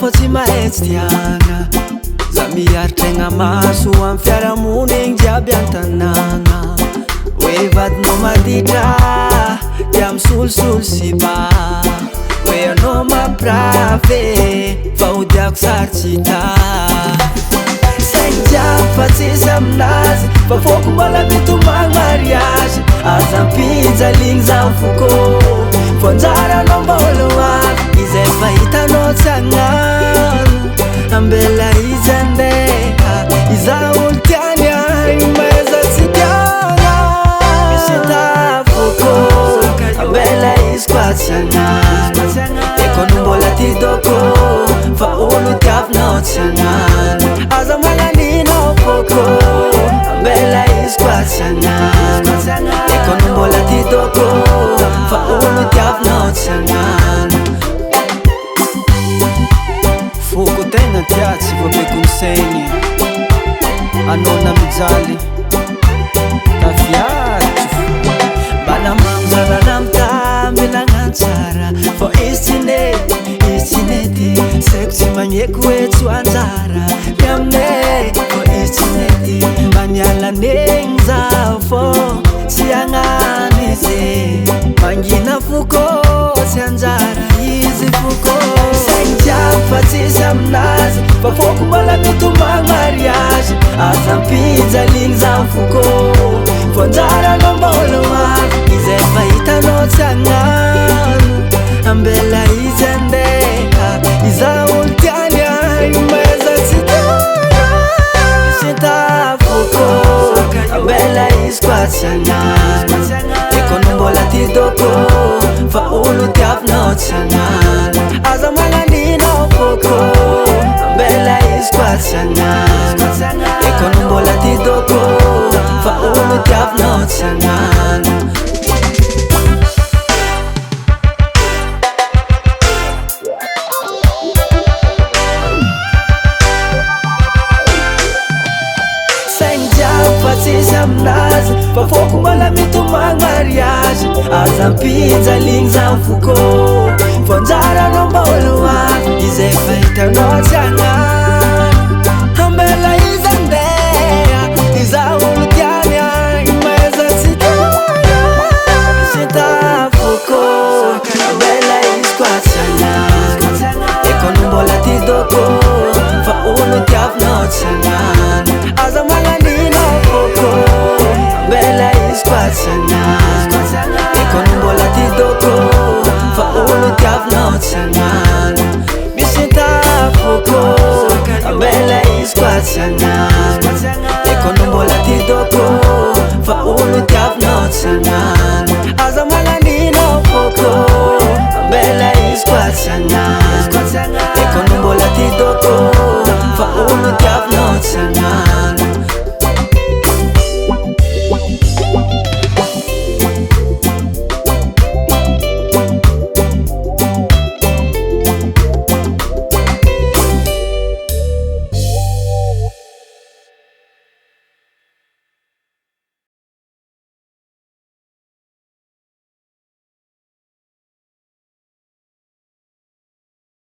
fa tsy mahay tsy tiagna za miaritragna maso amy fiarahamony igny jiaby an-tanàgna hoe vadinao maditra dia misolosolo sy ba hoe anao mampirafy fa odiako sarotsy hita saigny jiaby fa tsisy aminazy fa foko mbola mitomagny mariage aza mpinjaligny za mifoko fonjaranao mbolo avy izay fahitanao tsy agnano ambela izy andeha iza olo tiany agny maiza tsy tiagna misy tafoko ambela izy koa tsy agnano ekono mbola ty doko fa olo tiavinao tsy agnano aza magnaninao foko ambela izy koa tsy agnano ekono mbola ty doko fa olo tiavinao tsy agnano foko tegna tia tsy voabekony saigny anao na mijaly tafiatry mbana manzarana mitamby nagnano tsara fa izy tsy nety saiko tsy magneky hoe tsy hoanjara ny aminay fa izy tsy nety mba nialanegny zaho fô tsy agnano izy mangina foko tsy anjara izy foko saigny jiaby fa tsisy aminazy fa foko mbola mitomagny mariage aza mpinjaligny za mifoko fonjaranao mbolo avy izay fahitanao tsy agnano ambela izy andeha iza olo tiany agny maiza tsy tiagna misy tafoko ambela izy koa tsy agnano ekono mbola ty doko fa olo tiavinao tsy agnano aza magnaninao foko ambela izy koa tsy agnano ekono mbola ty doko fa olo tiavinao tsy agnano tsisy aminazy fa foko mbola mitomagny mariage aza mpinjaligny za mifoko fonjaranao mbolo avy izay fahitanao tsy agnano